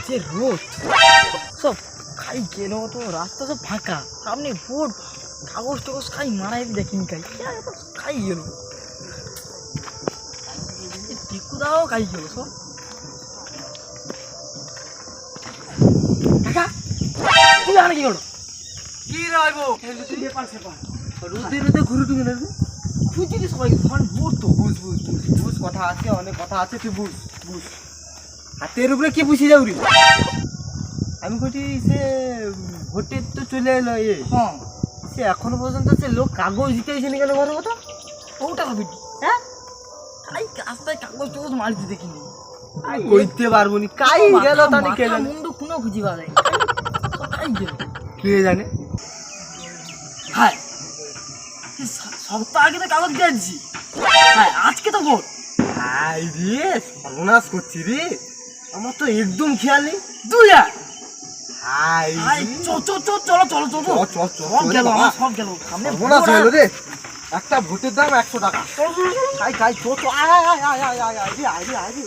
যে রোদ সব খাই কেন তো রাস্তা সব ফাঁকা সামনে ভোট কাগজ টাগজ খাই মারাই দেখিনি খাই খাই গেল টিকু দাও খাই গেল সব কাকা তুই আনে কি করো কি রাইবো ব্যাপার সেপার রোদে রোদে ঘুরে টুকে না খুঁজছি যে সবাই ফোন ভোট তো বুঝ বুঝ বুঝ বুঝ কথা আছে অনেক কথা আছে তুই বুঝ বুঝ হাতের উপরে কি বুঝি যাও রে আমি কইছি সে ভোটে তো চলে এলো এ হ্যাঁ সে এখনো পর্যন্ত সে লোক কাগজ দিতে এসে কেন ঘরের কথা ওটা হবে হ্যাঁ খাই রাস্তায় কাগজ টাগজ মারতে দেখিনি কইতে পারবো নি কাই গেল তানি কে জানে মুন্ডু কোনো খুঁজি পারে খাই গেল কে জানে হাই সপ্তাহ আগে তো কাগজ দিয়ে দিচ্ছি হ্যাঁ আজকে তো ভোট হাই রে সর্বনাশ করছি রে আমার তো একদম খেয়াল নেই দুই আর হাই হাই চলো চলো চলো চলো চলো সব গেল আমার সব গেল সামনে সর্বনাশ হলো রে একটা ভোটের দাম 100 টাকা খাই খাই চো চো আয় আয় আয় আয় আয় আয় রে আয় রে আয় রে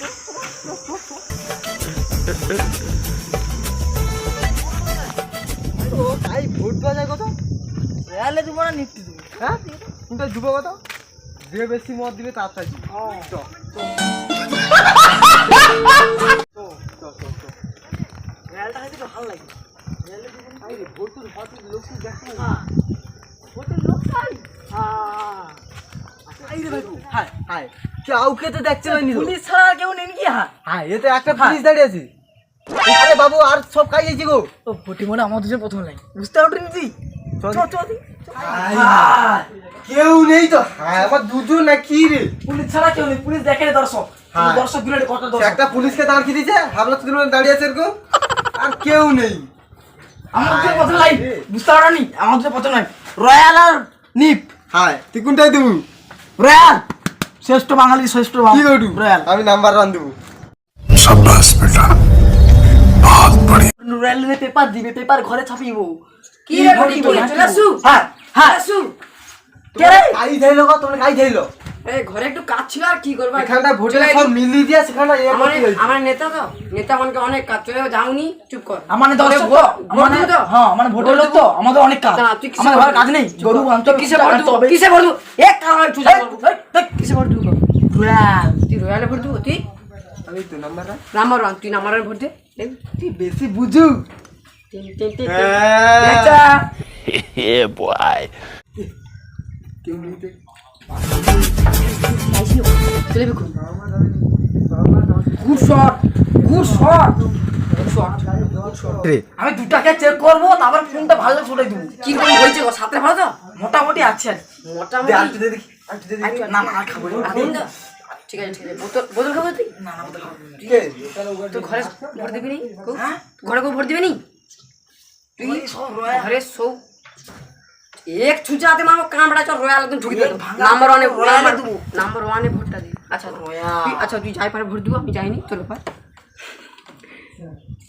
ও তাই ভোট বাজায় কত রেলে দিব না নিফটি দিব হ্যাঁ কোনটা যুব কত যে বেশি মত দিবে তার চাই চো রেলটা হয়তো ভালো লাগে রেলে দিব না আই রে ভোটের লোক দেখো হ্যাঁ ভোটের লোক চাই হ্যাঁ আই রে ভাই হাই হাই কাউকে তো দেখতে পাইনি পুলিশ ছাড়া কেউ নেই কি হ্যাঁ হ্যাঁ এ তো একটা পুলিশ দাঁড়িয়ে আছে আরে বাবু আর সব কাজ হয়েছে গো ও ভোটে মনে আমাদের যে প্রথম লাইন বুঝতে পারলি তুই চল। চল চল কেউ নেই তো হ্যাঁ আমার দুজন না কি রে পুলিশ ছাড়া কেউ নেই পুলিশ দেখে রে দর্শক হ্যাঁ। দর্শক গুলো কত সে দর্শক একটা পুলিশকে দাঁড় কি দিয়েছে হাবলা তুলে দাঁড়িয়ে আছে এরকম আর কেউ নেই আমাদের প্রথম লাইন বুঝতে পারলি আমাদের প্রথম লাইন রয়্যাল আর নিপ হ্যাঁ তুই কোনটাই দেবো রয়্যাল শ্রেষ্ঠ বাঙালি শ্রেষ্ঠ কি করবি রয়্যাল আমি নাম্বার 1 দেবো शाबाश बेटा बहुत बढ़िया রয়্যালের পেপার দিবে পেপার ঘরে ছাপিব কি রে বলি চলে আসু হ্যাঁ হ্যাঁ আসু কে রে কাই ধইলো গো তোমরা কাই ধইলো এই ঘরে একটু কাজ ছিল আর কি করবা এখানটা ভোটে চলে সব মিলি দিয়া সেখানটা এ আমার করতে হইছে আমার নেতা তো নেতা মনকে অনেক কাজ চলে যাওনি চুপ কর মানে দর্শক তো ভোট মানে দেবো তো? হ্যাঁ মানে ভোটের লোক তো আমাদের অনেক কাজ না, তুই কিসে আমাদের ঘরে ভোট কাজ নেই গরু আনতে হবে, কিসে ভোট কাটতে দেবো হবে। কিসে ভোট দেবো এক কারণ তুই কিসে ভোট দিব রয়্যাল তুই রয়্যালে ভোট দেবো তুই আমি তো নাম্বারটা নাম্বার 1 তুই নাম্বার 1 ভোট দে দেখ। তুই বেশি বুঝু তিন, তিন, তিন, তিন। হ্যাঁ। আচ্ছা yeah boy কেউ নেই তো আইসিও চলে বিকু good shot good shot good shot রে আমি দুটাকে চেক করব তারপর কোনটা ভালো ছড়াই দেব কি করে হয়েছে গো সাথে ভালো তো মোটামুটি আছে আর কি। মোটামুটি আটটু দে দেখি আটটু দে দেখি না না আর খাবো না। আগুন দাও। ঠিক আছে বোতল বোতল খাবো তুই না না ওটা খাবো না। ঠিক আছে তুই ঘরে ভোট দিবি নি ঘরে কেউ ভোট দিবি নি তুই সব রয়্যাল ঘরে সৌ এক ছুঁচাতে মারবো কামড়া চল রয়্যাল একদম ঢুকে দেবো ভাঙা নাম্বার 1 এ রয়্যালে দেবো। নাম্বার 1 এ ভোটটা দিবি আচ্ছা রয়্যাল। আচ্ছা তুই যাই পারে ভোট দিব আমি যাইনি চলো পার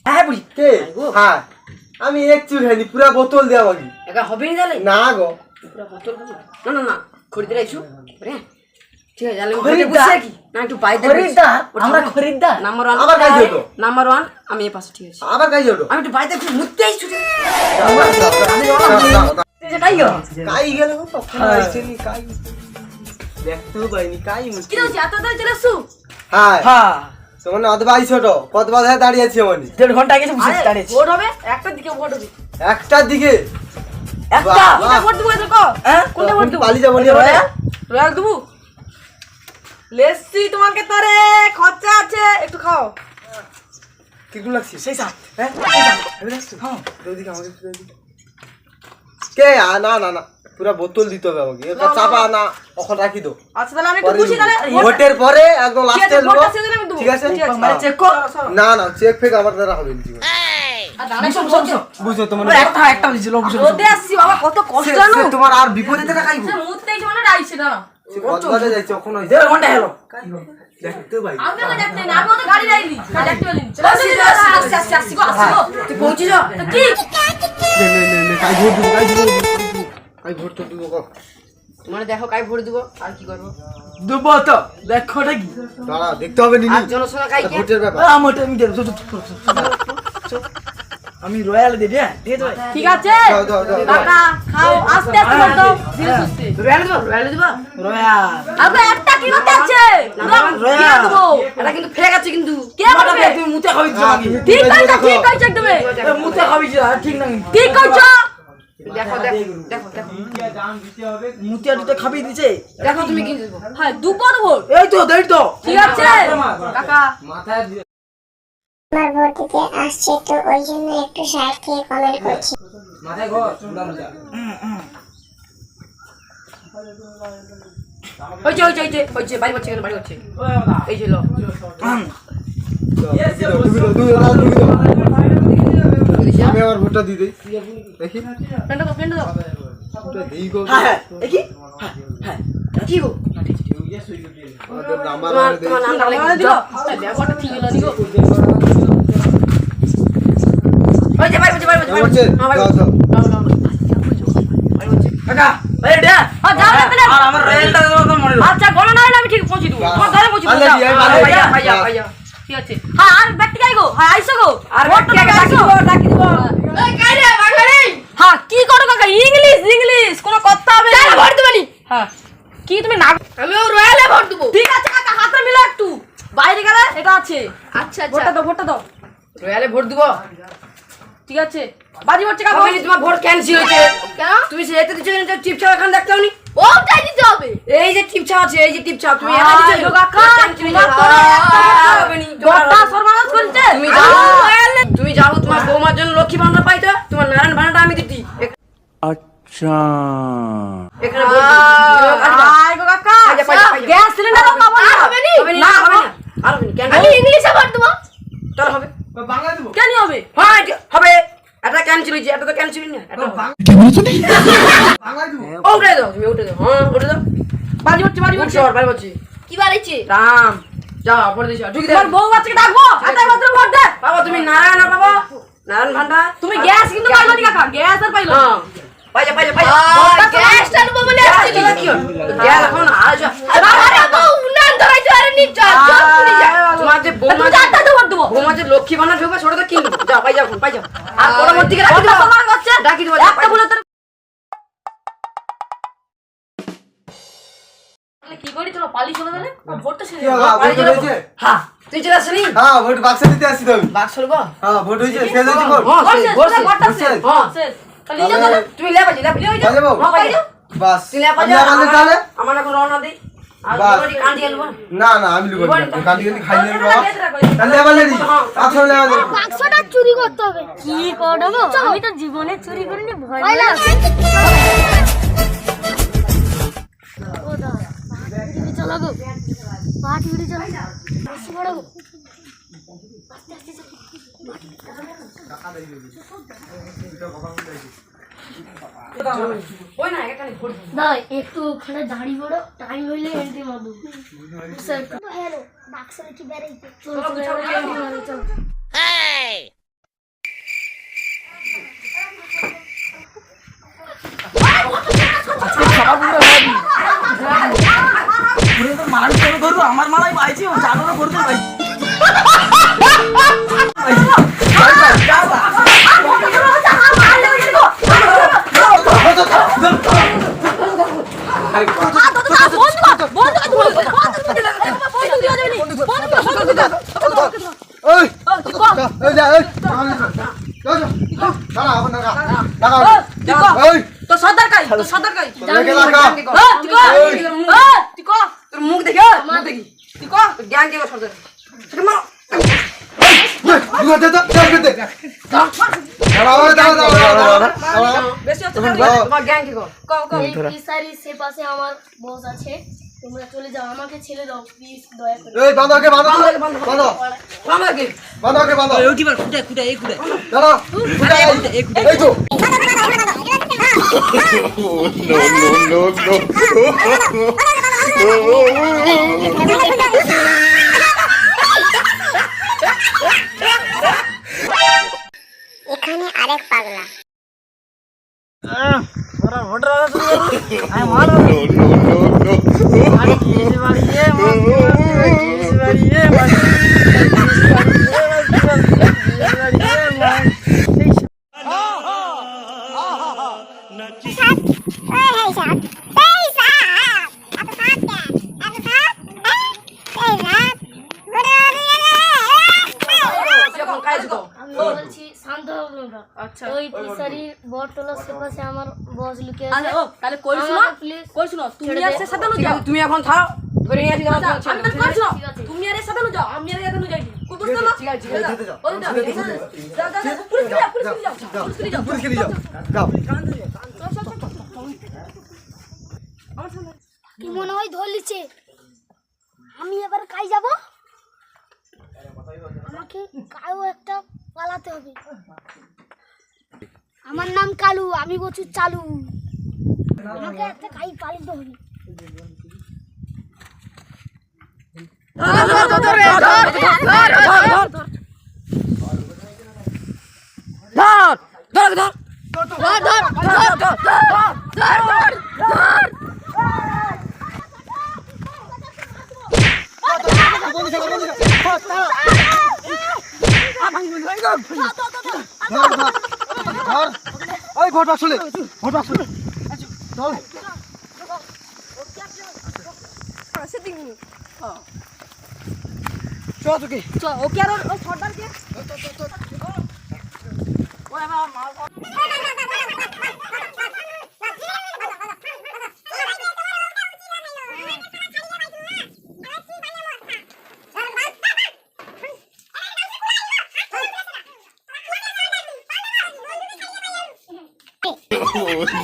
হ্যাঁ বুঝি কে হ্যাঁ আমি এক চুল হয়নি পুরা বোতল দেওয়া আমাকে একা হবে নি তাহলে না গো পুরো বোতল খাবো না না না খরিদ্দার আইছো রে ঠিক আছে তাহলে খরিদ্দার? কি না একটু পাই দে খরিদ্দার আমরা খরিদ্দার নাম্বার 1 আবার কাজ হতো? নাম্বার 1 আমি এই পাশে ঠিক আছে আবার কাই যাবো আমি একটু বাইরে একটু মুততে আইছো যেটাই গো কাই গেল গো কখন আইছিলি কাই দেখতেও পাইনি কাই কি মুশকিল হচ্ছে এত তাড়াতাড়ি চলে আসছো হ্যাঁ হ্যাঁ তোমার অদবাই ছোট কত বাজায় দাঁড়িয়ে আছি আমি 1.5 ঘন্টা গেছে বুঝতে দাঁড়িয়েছি ভোট হবে একটা দিকে ভোট হবে একটার দিকে একটা বাহ, কোনটা ভোট দিব দেখো হ্যাঁ কোনটা ভোট দিব পালি যাবো নি রয়্যাল? রয়্যাল দেবো লেসি তোমাকে তারে খরচা আছে একটু খাও কিরকম লাগছে সেই সাথ হ্যাঁ আমি লাগছে হ্যাঁ ওদিকে আমাকে একটু ওদিকে। কে না না না পুরা বোতল দিতে হবে আমাকে এটা চাপা না ওখানে রাখি দাও আচ্ছা তাহলে আমি একটু পরে খুশি দেবো। তাহলে ভোটের পরে একদম ঠিক লাস্টে আছে ভোটটা শেষ হলে আমি দেবো ঠিক আছে মানে চেক কর না না চেক ফেক আমার দ্বারা হবে না জীবনে। আর দাঁড়াই বুঝো বুঝো বুঝো তোমার একটা দিছিল বুঝো রোদে আসছি বাবা কত কষ্ট সে- জানো সে তোমার আর বিপদে থেকে খাইবো সে মুততে এসে মানে আইছে না সে কক্সবাজার যাইছে ওখানে হইছে 1.5 ঘন্টা হলো দেখতে ভাই আমি তো দেখতে না আমি তো গাড়ি যাইনি দেখতে পাইনি চলো আসছি আসছি আসছি গো আসছি গো তুই পৌঁছে যা কি নে কাই ভোট দিব কাই ভোট তো দিব কো মানে দেখো কাই ভোট দিব আর কি করব দেবো তো দেখো নাকি দাঁড়া দেখতে হবে নি আর জনসংখ্যা কাই কে ভোটের ব্যাপার আমার আমি দেবো আমি রয়্যাল দিই হ্যাঁ ঠিক আছে ভাই ঠিক আছে দাও, দাও, দাও, দাও। কাকা খাও আস্তে আস্তে বল দাও ধীরে সুস্থে রয়্যাল দিব রয়্যাল আবে একটা কি করতে আছে রয়্যাল দেবো এটা কিন্তু ফেক আছে কিন্তু কে মাথা বলবে তুমি মুতে খাবি দিছো আগে ঠিক কইছো একদম মুতে খাবি দিছো ঠিক না ঠিক কইছো মুতিয়া দিতে খাবি দিছে দেখো তুমি কি দেবো হ্যাঁ দুপুর ভোট এই তো দেই তো ঠিক আছে কাকা আমার ভোট দিতে আসছে তো ওই জন্য একটু সাইড থেকে কমেন্ট করছি। হইছে বাড়ি হচ্ছে বাড়ি হচ্ছে এই ছিল আমি আমার ভোটটা দিয়ে দিই দেখি ফ্রেন্ড দাও ভোটটা দেই গো হ্যাঁ হ্যাঁ দেখি হ্যাঁ কি গো আমার তোমার নামটা লিখে দিও ব্যাপারটা ঠিক হলো নিগো হইছে বাড়ি হচ্ছে হ্যাঁ বাড়ি দাও, দাও। কাকা ভাই এটা হ্যাঁ যাও না তাহলে আর আমার রয়্যালটা তো মনে রইল আচ্ছা গণনা না হলে আমি ঠিক পৌঁছে দেবো তোমার ঘরে পৌঁছে দেবো আল্লাহ দিয়ে, আল্লাহ দিয়ে। ভাইয়া ঠিক আছে হ্যাঁ আর ব্যক্তি গাইগো হ্যাঁ আইসো গো আর ব্যক্তি ডাকি দিব এই কাই রে বাগারে হ্যাঁ কি করো কাকা ইংলিশ কোনো কথা হবে না ভোট দিবনি হ্যাঁ কি তুমি না আমি ও রয়্যালে ভোট দেব ঠিক আছে কাকা হাতে মিলা একটু বাইরে গেলে এটা আছে আচ্ছা ভোটটা দাও রয়্যালে ভোট দিব ঠিক আছে বাজি হচ্ছে কাকা আমি তোমার ভোট ক্যান্সেল হয়েছে কেন তুমি সে এতে দিছো না টিপছাও এখানে দেখতে হনি ওটাই দিতে হবে এই যে টিপছাও আছে এই যে টিপছাও তুমি এটা দিছো কাকা ভোটটা সরমানাস করতে তুমি যাও তোমার বৌমার জন্য লক্ষ্মী ভান্ডার পাইতো তোমার নারায়ণ ভান্ডার আমি দিতি अच्छा এখানে ভোট আই গো কাকা গ্যাস সিলিন্ডার পাবো না হবে না আর হবে না কেন আমি ইংলিশে ভোট দেব তোর হবে বাংলা দেব কেন হবে হ্যাঁ হবে এটা ক্যান্সেল হইছে এটা তো ক্যান্সেল না এটা বাংলা দেব উঠে দাও তুমি উঠে দাও হ্যাঁ উঠে দাও বাজি হচ্ছে কি বাড়াইছে রাম যাও পড়ে দিছো ঢুকি দাও বউ বাচ্চাকে ডাকবো হাতে মাত্র ভোট দে বাবা তুমি নারায়ণ বাবা নারায়ণ ভান্ডার তুমি গ্যাস কিন্তু পাইলো নি কাকা গ্যাস আর পাইলো হ্যাঁ পাইয়া গ্যাস টানবো বলে আসছে কি গ্যাস এখন আজ আরে তো উনান ধরাইছো আরে নি চল পুরি যা তোমার যে বৌমা যাতা তো ভোট দেবো বৌমা যে লক্ষ্মী ভান্ডার ঢুকবে ছোট তো কিনবো যাও পাই যাও আর পরবর্তীকে রাখি দাও তোমার বাচ্চা ডাকি দেবো একটা বলে তোর কি করি তোরা পালি চলে গেলে ভোটটা শেষ কি হলো ভোট হয়েছে হ্যাঁ তুই চলে আসলি হ্যাঁ ভোট বাক্স দিতে আসি তো আমি বাক্স লব হ্যাঁ ভোট হয়েছে শেষ হয়েছে ভোট ভোটটা শেষ হ্যাঁ শেষ তাহলে নিয়ে যাও তুমি লে বাজি হই যাও যাবো? হ্যাঁ পাই যাও বাস তুই লে বাজি আমি আবার তাহলে আমার এখন রওনা দেই আর বাস। তোমারই কান্দি আলবো না না আমি লুবো না কান্দি কান্দি খাই নেব বাবা তাহলে আবার লেডি আচ্ছা লে আবার বাক্সটা চুরি করতে হবে। কি করবো? আমি তো জীবনে চুরি করিনি, ভয় লাগে। ও দাদা, পাটি চালাবো। পাটি চালাবো। বেশি বড় গো। আস্তে আস্তে চল। ওই না এখানে ভোট না একটু ওখানে দাঁড়িয়ে বড় টাইম হইলে এন্ট্রি মারবো। স্যার তো হ্যালো বাক্সটা কি বেরাইতে চল চল। মারার জন্য করবো আমার মারাই পাইছি ও জানো করতে পাই ওই ওই যা ওই দাঁড়া এখন দাঁড়া দাঁড়া ওই তো সর্দার কাই লেগে লাগা তোর মুখ দেখে তুই কো জ্ঞান কে সর্দার দুয়া দে তো দে দাঁড়া বেশি হচ্ছে তোমার জ্ঞান কি কো এই ফিসারি সে পাশে আমার বস আছে, তোমরা চলে যাও, আমাকে ছেড়ে দাও প্লিজ দয়া করে। এই বাঁধোকে বাঁধো আমাকে বাঁধোকে বাঁধো ওইটিবার কুটা এই কুটা দাঁড়া এই তো এখানে আরেক পাগলা। ওরা ভোটার আছে আমি মারো বাড়ি খাইছো তো আমি বলছি শান্ত হও তোমরা। আচ্ছা ওই ফিশারির বটতলার সেপাশে আমার বস লুকিয়ে আরে আছে। ও তাহলে কই শুনো আমাকে please কই শুনো তুমি ছেড়ে আর দে। সে সাথে ঠিক যাও আছে, তুমি এখন থাও ধরে নিয়ে আসি তোমার আচ্ছা, ছেলে। আমি তো কই শুনো ঠিক আছে। তুমি আর এর সাথে যাও আমি আর এর সাথে যাই কত ঠিক চলো আছে, ঠিক আছে, ঠিক আছে। যেতে যাও। ওই যাও যেতে যাও যাও। যাও যাও পুলিশ যাও পুলিশ যাও যাও। পুলিশ যাও পুলিশকে নিয়ে যাও। যাও। কি মনে হয় ধর লিছে। আমি এবার কাই যাব? আমাকে কাউ একটা পালাতে হবে। আমার নাম কালু, আমি বলছি চালু। আমাকে একটা কাই পালাতে হবে। ধর। ওই ভোট বাক্স লে। ভোট বাক্স লে। চল। চল তোকে চ ওকে আর ও সর্দার কে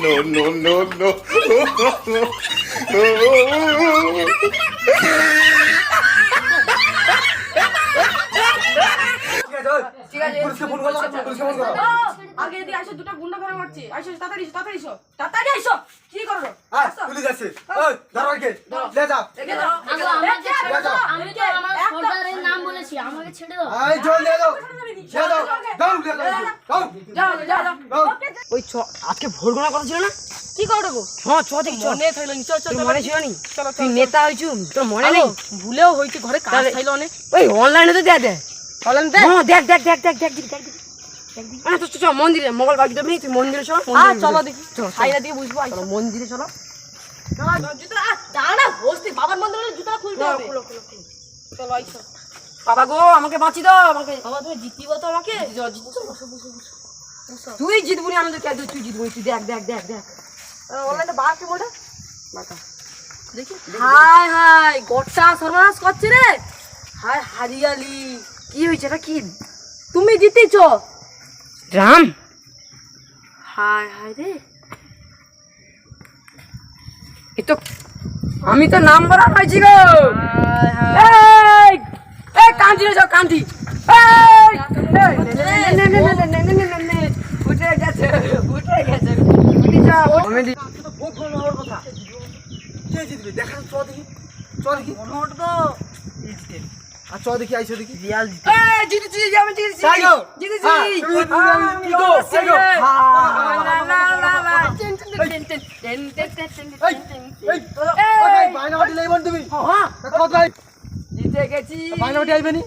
no, no, no, no. ঠিক আছে, পুলিশকে ফোন করো। পুলিশকে ফোন করো। আগে এদিকে আইসো দুটো গুন্ডা ধরে মারছে আইসো তাড়াতাড়ি এসো তাড়াতাড়ি আইসো কি করো আয়, পুলিশ আসছে। ওই, ধরো ওকে। লে যাও। দেখে দাও আগো আমাকে ছেড়ে দাও। আমি তো আমার সর্দারের নাম বলেছি, আমাকে ছেড়ে দাও। আয়, জল দিয়ে দাও। দিয়ে দাও। দাও, দিয়ে দাও। দাও। যাও যাও যাও দাও। ওই আজকে ভোট গণনা কথা ছিল না? কি করো গো হ্যাঁ চ দেখি চ। মনে থাকলো নি চল চল তোর মনে ছিল নি? চলো তুই নেতা হইছু তোর মনে নেই? ভুলেও হইছে ঘরে কাজ তাহলে- খাইলো অনেক ওই অনলাইনে তো দেখ দেখ। বলেন দে হ্যাঁ দেখ দেখ দেখ দেখ দেখ দেখ দেখ আরে তো চ মন্দিরে মোগল বাকি দেবনি তুই মন্দিরে চল চলো দেখি চল আইনা দিয়ে বুঝবো আইসো চলো মন্দিরে চলো জুতা দাঁড়া বসতে বাবার মন্দিরে জুতা খুলতে হবে চলো আইসো বাবা গো আমাকে বাঁচি দাও আমাকে বাবা তুমি জিতিব তো আমাকে তুই জিতবুনি আমাদের কে তুই জিতবুনি তুই দেখ দেখ দেখ দেখ অনলাইনে বার কি বলটা বাকা দেখি হাই হাই গোটা সর্বনাশ করছে রে হাই হারিয়ালি কি হয়েছে এটা কি তুমি জিতেছো রাম হাই হাই রে এ তো আমি তো নাম্বার পাইছি গো হাই হাই এই এই কান্তি রে যাও কান্তি এই উঠে গেছে উঠে গেছে উঠে যাও আমি ভোট গণনা হওয়ার কথা। কে জিতবে? দেখা তো, চ দেখি। চ দেখি। ভোট তো আর চ দেখি, আইসো দেখি। রিয়াল এই জিতেছি আমি জিতেছি তাই গো? জিতেছি হ্যাঁ, তুমি কি গো? তাই গো? এই, ওই বাইনা বাটি লইবন তুমি। কত ভাই? জিতে গেছি বাইনা বাটি আইবে নি?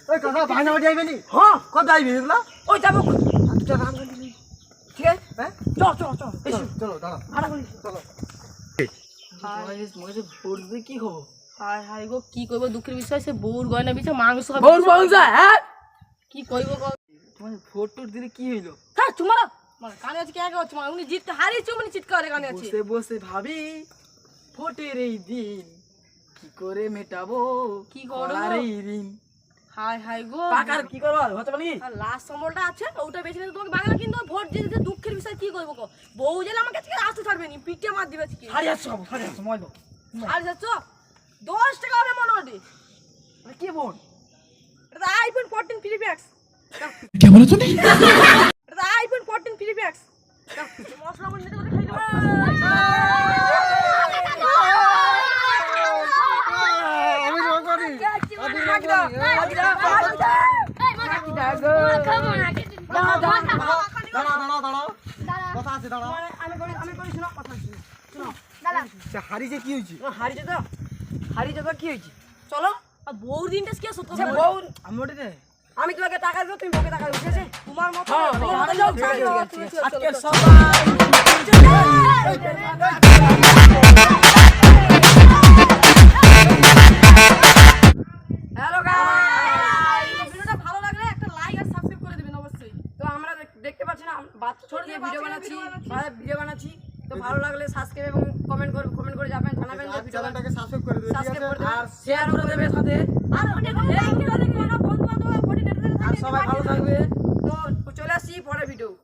ওই কাকা বাইনা বাটি আইবে নি? হ্যাঁ কত আইবে এগুলা? ওই যাবো দুটা রাম গান্ধী লই। ঠিক আছে হ্যাঁ? চল চল চল চলো, চলো, দাঁড়াও। চলো। ভোট দিয়ে কি হবো? হাই হাই গো কি কইব দুঃখের বিষয় সে বউর গয়না বিছে মাংস খাবে বউর বংশ হ্যাঁ কি কইব গো তোমার ভোট টোট দিলে কি হইলো? হ্যাঁ তোমার মানে কানে আছে কে আগে হচ্ছে মানে উনি জিততে হারিয়েছে উনি চিৎকারে কানে আছে বসে বসে ভাবি ভোটের এই দিন কি করে মেটাবো কি করবো? করার এই ঋণ। হাই হাই গো পাকার কি করবো হতে পারি? আর লাস্ট সম্বলটা আছে ওটা বেছে নিতে তোমাকে বাংলা কিন্তু ভোট দিতে দুঃখের বিষয় কি করবো গো বউ জেলে আমাকে আজকে আসতে ছাড়বে নি পিঠে মার দিবে আজকে সাড়ে আটশো হবো, সাড়ে আটশো ময়দো। আর যাচ্ছ 10 টাকা হবে মোটামুটি কি ভোট? এটা আইফোন 14 ফ্রি ম্যাক্স क्या बोला तूने? এটা আইফোন 14 ফ্রি ম্যাক্স মশলা মনে নিতে করে খাই দেবো আমি রং করি। দাঁড়াও, দাঁড়াও, দাঁড়াও। কথা আছে, দাঁড়াও। আচ্ছা, হারিয়েছে কি হয়েছে? হারিয়ে তো কি হয়েছে চলো আর বউর দিনটা কি সত্য আচ্ছা, বউ আমি ওটা দে। আমি তোমাকে টাকা দেবো তুমি বউকে টাকা দেবো ঠিক আছে তোমার মতো হ্যাঁ, তোমার মতো ঠিক যাও, আছে, চলো, ঠিক আছে, চলো, ঠিক চলো, আজকের চলো। সবাই হ্যালো গাইস, ভিডিওটা ভালো লাগলে একটা লাইক আর সাবস্ক্রাইব করে দিবেন অবশ্যই। তো আমরা দেখতে পাচ্ছি না বাচ্চা ছোট দিয়ে ভিডিও বানাচ্ছি তো ভালো লাগলে সাবস্ক্রাইব এবং কমেন্ট করে যাবেন, জানাবেন যে ভিডিও চ্যানেলটাকে সাবস্ক্রাইব করে দিবেন, ঠিক সাবস্ক্রাইব আছে? করে দেবেন আর শেয়ার করে দেবেন সাথে। আর বন্ধু বান্ধব আর সবাই ভালো থাকবে।